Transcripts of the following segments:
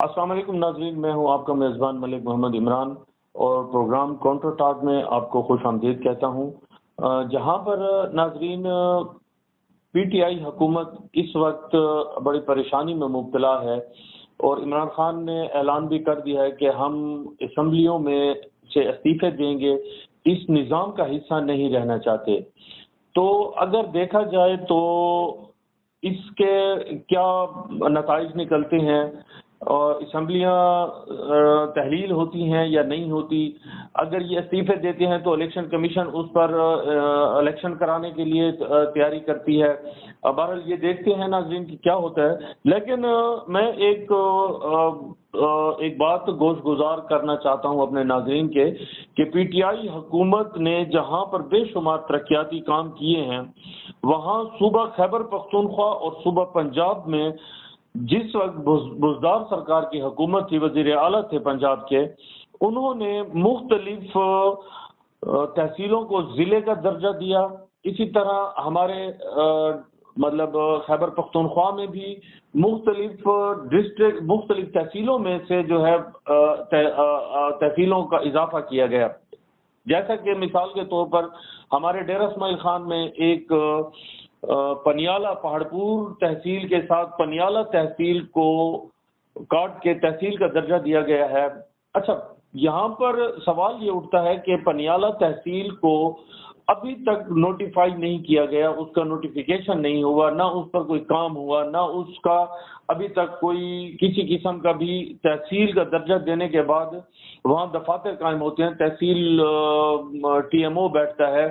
السلام علیکم ناظرین، میں ہوں آپ کا میزبان ملک محمد عمران اور پروگرام کاؤنٹر ٹاک میں آپ کو خوش آمدید کہتا ہوں، جہاں پر ناظرین پی ٹی آئی حکومت اس وقت بڑی پریشانی میں مبتلا ہے اور عمران خان نے اعلان بھی کر دیا ہے کہ ہم اسمبلیوں میں سے استعفے دیں گے، اس نظام کا حصہ نہیں رہنا چاہتے۔ تو اگر دیکھا جائے تو اس کے کیا نتائج نکلتے ہیں اور اسمبلیاں تحلیل ہوتی ہیں یا نہیں ہوتی؟ اگر یہ استعفے دیتے ہیں تو الیکشن کمیشن اس پر الیکشن کرانے کے لیے تیاری کرتی ہے۔ بہرحال یہ دیکھتے ہیں ناظرین کہ کیا ہوتا ہے، لیکن میں ایک بات گوش گزار کرنا چاہتا ہوں اپنے ناظرین کے کہ پی ٹی آئی حکومت نے جہاں پر بے شمار ترقیاتی کام کیے ہیں، وہاں صوبہ خیبر پختونخوا اور صوبہ پنجاب میں جس وقت بزدار سرکار کی حکومت تھی، وزیر اعلیٰ تھے پنجاب کے، انہوں نے مختلف تحصیلوں کو ضلع کا درجہ دیا۔ اسی طرح ہمارے خیبر پختونخوا میں بھی مختلف تحصیلوں میں سے جو ہے تحصیلوں کا اضافہ کیا گیا، جیسا کہ مثال کے طور پر ہمارے ڈیرہ اسماعیل خان میں ایک پنیالہ پہاڑپور تحصیل کے ساتھ پنیالہ تحصیل کو کاٹ کے تحصیل کا درجہ دیا گیا ہے۔ اچھا، یہاں پر سوال یہ اٹھتا ہے کہ پنیالہ تحصیل کو ابھی تک نوٹیفائی نہیں کیا گیا، اس کا نوٹیفیکیشن نہیں ہوا، نہ اس پر کوئی کام ہوا، نہ اس کا ابھی تک کوئی کسی قسم کا بھی تحصیل کا درجہ دینے کے بعد وہاں دفاتر قائم ہوتے ہیں، تحصیل ٹی ایم او بیٹھتا ہے،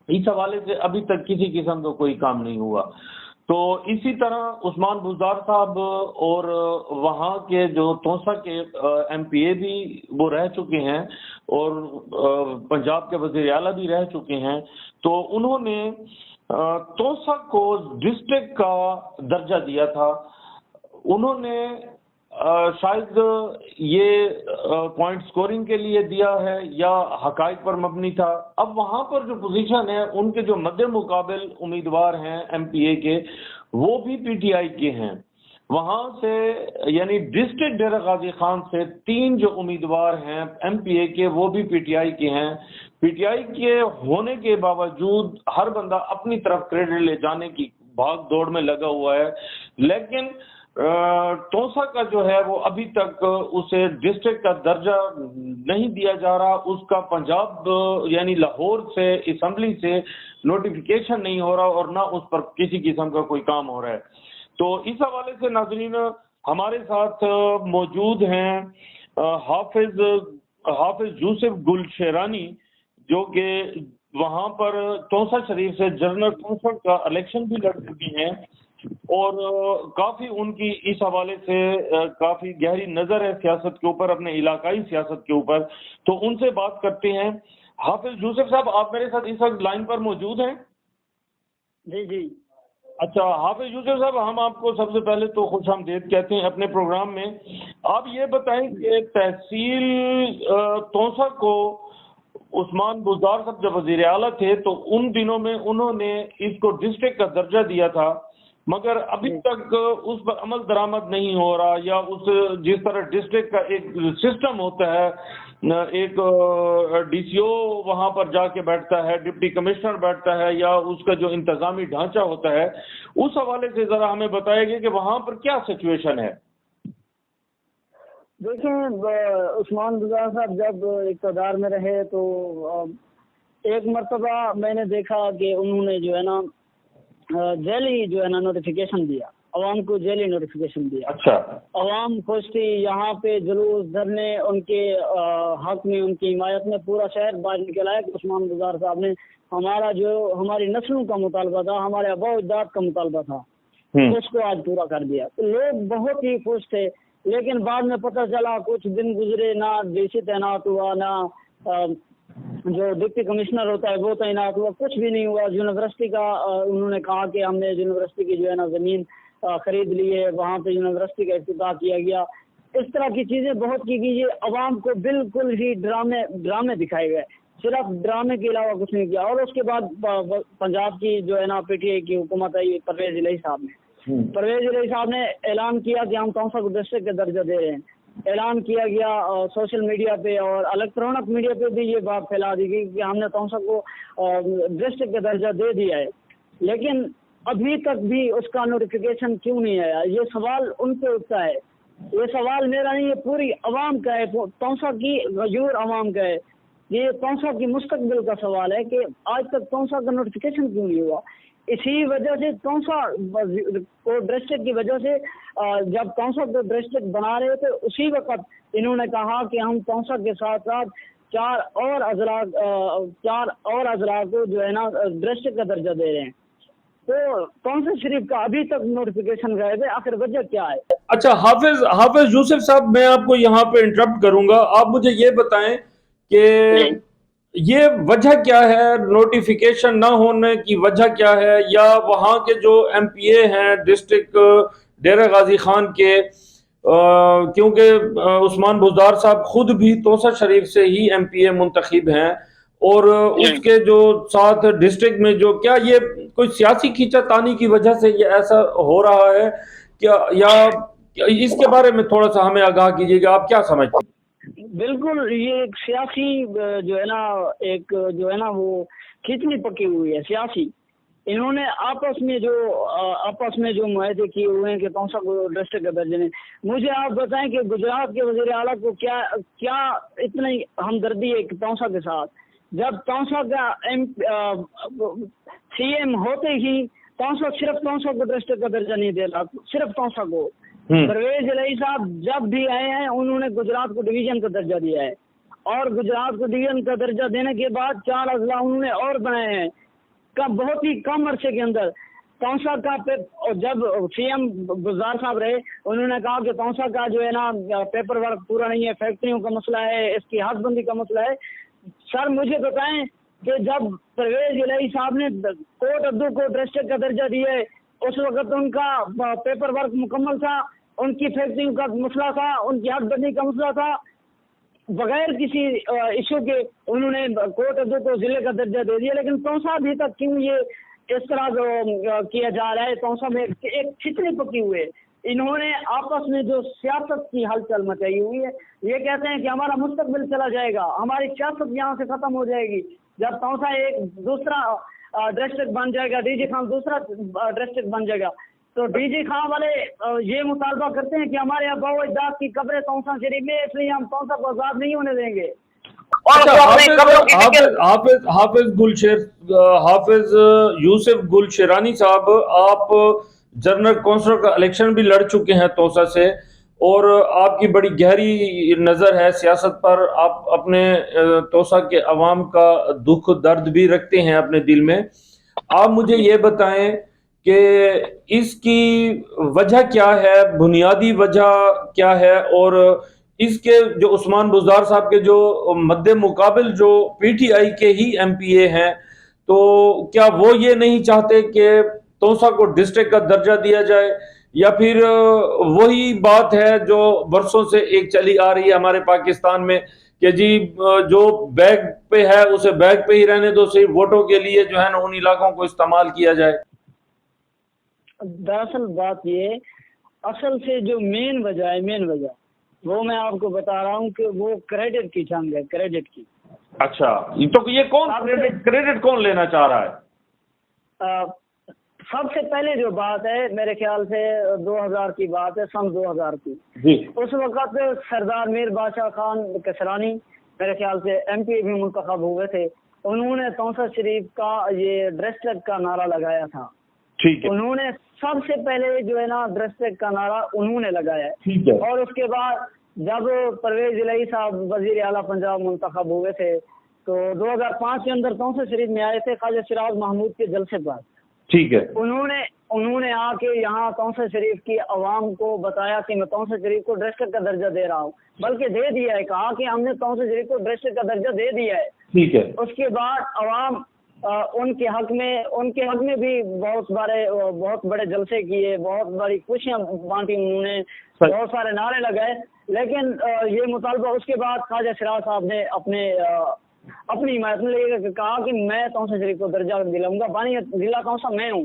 اس حوالے سے ابھی تک کسی قسم کا کوئی کام نہیں ہوا۔ تو اسی طرح عثمان بزدار صاحب اور وہاں کے جو توسا کے ایم پی اے بھی وہ رہ چکے ہیں اور پنجاب کے وزیر اعلیٰ بھی رہ چکے ہیں، تو انہوں نے توسا کو ڈسٹرکٹ کا درجہ دیا تھا۔ انہوں نے شاید یہ پوائنٹ سکورنگ کے لیے دیا ہے یا حقائق پر مبنی تھا۔ اب وہاں پر جو پوزیشن ہے، ان کے جو مد مقابل امیدوار ہیں ایم پی اے کے، وہ بھی پی ٹی آئی کے ہیں۔ وہاں سے یعنی ڈسٹرکٹ ڈیرہ غازی خان سے 3 جو امیدوار ہیں ایم پی اے کے، وہ بھی پی ٹی آئی کے ہیں۔ پی ٹی آئی کے ہونے کے باوجود ہر بندہ اپنی طرف کریڈٹ لے جانے کی بھاگ دوڑ میں لگا ہوا ہے، لیکن توسا کا جو ہے وہ ابھی تک اسے ڈسٹرکٹ کا درجہ نہیں دیا جا رہا، اس کا پنجاب یعنی لاہور سے اسمبلی سے نوٹیفیکیشن نہیں ہو رہا اور نہ اس پر کسی قسم کا کوئی کام ہو رہا ہے۔ تو اس حوالے سے ناظرین ہمارے ساتھ موجود ہیں حافظ یوسف گل شیرانی، جو کہ وہاں پر توسا شریف سے جنرل کونسل کا الیکشن بھی لڑ چکی ہیں اور کافی ان کی اس حوالے سے کافی گہری نظر ہے سیاست کے اوپر، اپنے علاقائی سیاست کے اوپر، تو ان سے بات کرتے ہیں۔ حافظ یوسف صاحب، آپ میرے ساتھ اس وقت لائن پر موجود ہیں؟ جی۔ اچھا حافظ یوسف صاحب، ہم آپ کو سب سے پہلے تو خوش آمدید کہتے ہیں اپنے پروگرام میں۔ آپ یہ بتائیں کہ تحصیل توسا کو عثمان بزدار صاحب جب وزیر اعلیٰ تھے تو ان دنوں میں انہوں نے اس کو ڈسٹرکٹ کا درجہ دیا تھا، مگر ابھی تک اس پر عمل درآمد نہیں ہو رہا، یا اس جس طرح ڈسٹرکٹ کا ایک سسٹم ہوتا ہے، ایک ڈی سی او وہاں پر جا کے بیٹھتا ہے، ڈپٹی کمشنر بیٹھتا ہے، یا اس کا جو انتظامی ڈھانچہ ہوتا ہے، اس حوالے سے ذرا ہمیں بتائیں گے کہ وہاں پر کیا سچویشن ہے؟ دیکھیں، عثمان بزدار صاحب جب اقتدار میں رہے تو ایک مرتبہ میں نے دیکھا کہ انہوں نے جو ہے نا جیلی جو ہے نا نوٹیفیکیشن دیا، عوام کو جیلی نوٹیفیکیشن دیا۔ اچھا، عوام خوش تھی، یہاں پہ جلوس دھرنے ان کے حق میں، ان کی حمایت میں پورا شہر باہر نکل آیا کہ عثمان بزدار صاحب نے ہماری نسلوں کا مطالبہ تھا، ہمارے آباء و اجداد کا مطالبہ تھا، اس کو آج پورا کر دیا۔ تو لوگ بہت ہی خوش تھے، لیکن بعد میں پتہ چلا کچھ دن گزرے، نہ ڈی سی تعینات ہوا، نہ جو ڈپٹی کمشنر ہوتا ہے وہ تعینات ہوا، کچھ بھی نہیں ہوا۔ یونیورسٹی کا انہوں نے کہا کہ ہم نے یونیورسٹی کی جو ہے نا زمین خرید لی ہے، وہاں پہ یونیورسٹی کا افتتاح کیا گیا۔ اس طرح کی چیزیں بہت کی گئی، یہ عوام کو بالکل ہی ڈرامے دکھائے گئے، صرف ڈرامے کے علاوہ کچھ نہیں کیا۔ اور اس کے بعد پنجاب کی جو ہے نا پی ٹی آئی کی حکومت آئی پرویز الہی صاحب نے، پرویز الہی صاحب نے اعلان کیا کہ ہم تونسا کو ڈسٹرکٹ کا درجہ دے رہے ہیں. اعلان کیا گیا سوشل میڈیا پہ اور الیکٹرانک میڈیا پہ بھی یہ بات پھیلا دی گئی کہ ہم نے تونسا کو ڈسٹرکٹ کا درجہ دے دیا ہے. لیکن ابھی تک بھی اس کا نوٹیفیکیشن کیوں نہیں آیا؟ یہ سوال ان پہ اٹھتا ہے. یہ سوال میرا نہیں، یہ پوری عوام کا ہے، تونسا کی غیور عوام کا ہے. یہ تونسا کی مستقبل کا سوال ہے کہ آج تک تونسا کا نوٹیفیکیشن کیوں نہیں ہوا. اسی وجہ سے تونسا کو ڈسٹرکٹ کی وجہ سے جب تونسا کو ڈسٹرکٹ بنا رہے تھے اسی وقت انہوں نے کہا کہ ہم تونسا کے ساتھ ساتھ چار اور اضلاع کو جو ہے نا ڈسٹرکٹ کا درجہ دے رہے ہیں. تو تونسا شریف کا ابھی تک نوٹیفیکیشن غائب ہے. آخر وجہ کیا ہے؟ اچھا حافظ یوسف صاحب، میں آپ کو یہاں پہ انٹرپٹ کروں گا. آپ مجھے یہ بتائیں کہ یہ وجہ کیا ہے، نوٹیفیکیشن نہ ہونے کی وجہ کیا ہے، یا وہاں کے جو ایم پی اے ہیں ڈسٹرکٹ ڈیرہ غازی خان کے، کیونکہ عثمان بزدار صاحب خود بھی توسا شریف سے ہی ایم پی اے منتخب ہیں، اور اس کے جو ساتھ ڈسٹرکٹ میں جو، کیا یہ کوئی سیاسی کھینچا تانی کی وجہ سے یہ ایسا ہو رہا ہے کیا، یا اس کے بارے میں تھوڑا سا ہمیں آگاہ کیجیے گا، آپ کیا سمجھتے ہیں؟ بالکل، یہ ایک سیاسی جو ہے نا، ایک جو ہے نا وہ کھچڑی پکی ہوئی ہے سیاسی. انہوں نے آپس میں جو معاہدے کیے ہوئے ہیں کہ تونسا کو ڈسٹرکٹ کا درجہ دیں. مجھے آپ بتائیں کہ گجرات کے وزیر اعلیٰ کو کیا اتنی ہمدردی ہے تونسا کے ساتھ، جب تونسا کا سی ایم ہوتے ہی صرف تونسا کو ڈسٹرکٹ کا درجہ نہیں دے رہا، صرف تونسا کو. پرویز الہی صاحب جب بھی آئے ہیں انہوں نے گجرات کو ڈویژن کا درجہ دیا ہے، اور گجرات کو ڈویژن کا درجہ دینے کے بعد 4 اضلاع انہوں نے اور بنائے ہیں بہت ہی کم عرصے کے اندر. تونسا کا جب سی ایم بزدار صاحب رہے انہوں نے کہا کہ تونسا کا جو ہے نا پیپر ورک پورا نہیں ہے، فیکٹریوں کا مسئلہ ہے، اس کی حد بندی کا مسئلہ ہے. سر مجھے بتائیں کہ جب پرویز الہی صاحب نے کوٹ ادو کو ڈسٹرکٹ کا درجہ دیا ہے اس وقت ان کا پیپر ورک مکمل تھا، ان کی فیکٹریوں کا مسئلہ تھا، ان کی حد بندی کا مسئلہ تھا، بغیر کسی ایشو کے انہوں نے کوٹ ادو کو ضلع کا درجہ دے دیا. لیکن تونسا ابھی تک کیوں یہ اس طرح کیا جا رہا ہے؟ تونسا میں ایک کھچڑی پکی ہوئی ہے. انہوں نے آپس میں جو سیاست کی ہلچل مچائی ہوئی ہے، یہ کہتے ہیں کہ ہمارا مستقبل چلا جائے گا، ہماری سیاست یہاں سے ختم ہو جائے گی جب تونسا ایک دوسرا ڈسٹرکٹ بن جائے گا، ڈی جی خان دوسرا ڈسٹرکٹ بن جائے گا. تو ڈی جی خان والے یہ مطالبہ کرتے ہیں کہ ہمارے اباء و اجداد کی قبریں تونسا شریف میں، اس لیے ہم تونسا کو آزاد نہیں ہونے دیں گے. حافظ یوسف گل شیرانی صاحب، آپ جنرل کونسلر کا الیکشن بھی لڑ چکے ہیں توسا سے، اور آپ کی بڑی گہری نظر ہے سیاست پر. آپ اپنے توسا کے عوام کا دکھ درد بھی رکھتے ہیں اپنے دل میں. آپ مجھے یہ بتائیں کہ اس کی وجہ کیا ہے، بنیادی وجہ کیا ہے، اور اس کے جو عثمان بزدار صاحب کے جو مد مقابل جو پی ٹی آئی کے ہی ایم پی اے ہیں، تو کیا وہ یہ نہیں چاہتے کہ تونسا کو ڈسٹرکٹ کا درجہ دیا جائے، یا پھر وہی بات ہے جو برسوں سے ایک چلی آ رہی ہے ہمارے پاکستان میں کہ جی جو بیگ پہ ہے اسے بیگ پہ ہی رہنے دو، صرف ووٹوں کے لیے جو ہے نا ان علاقوں کو استعمال کیا جائے؟ دراصل بات یہ اصل سے جو مین وجہ وہ میں آپ کو بتا رہا ہوں کہ وہ کریڈٹ کی جنگ ہے، کریڈٹ کی. اچھا، تو یہ کریڈٹ کون لینا چاہ رہا ہے؟ سب سے پہلے جو بات ہے میرے خیال سے 2000 کی بات ہے، سن 2000 کی. اس وقت سردار میر بادشاہ خان کسرانی میرے خیال سے ایم پی بھی منتخب ہوئے تھے. انہوں نے تونسا شریف کا یہ ڈسٹرکٹ کا نعرہ لگایا تھا. انہوں نے سب سے پہلے جو ہے نا ڈسٹرکٹ کا نعرہ انہوں نے لگایا ہے. اور اس کے بعد جب پرویز الہی صاحب وزیر اعلیٰ پنجاب منتخب ہوئے تھے تو 2005 کے اندر تونسا شریف میں آئے تھے خواجہ سراج محمود کے جلسے پر. ٹھیک ہے. انہوں نے آ کے یہاں تونسا شریف کی عوام کو بتایا کہ میں تونسا شریف کو ڈسٹرکٹ کا درجہ دے رہا ہوں، بلکہ دے دیا ہے، کہا کہ ہم نے تونسا شریف کو ڈسٹرکٹ کا درجہ دے دیا ہے. ٹھیک ہے. اس کے بعد عوام ان کے حق میں بھی بہت بڑے جلسے کیے، بہت بڑی خوشیاں بانٹی، انہوں نے بہت سارے نعرے لگائے. لیکن یہ مطالبہ اس کے بعد خواجہ سراج صاحب نے اپنی حمایت میں لے کر کہا کہ میں تونسا شریف کو درجہ دلاؤں گا، بانی ضلع تونسا میں ہوں.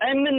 MN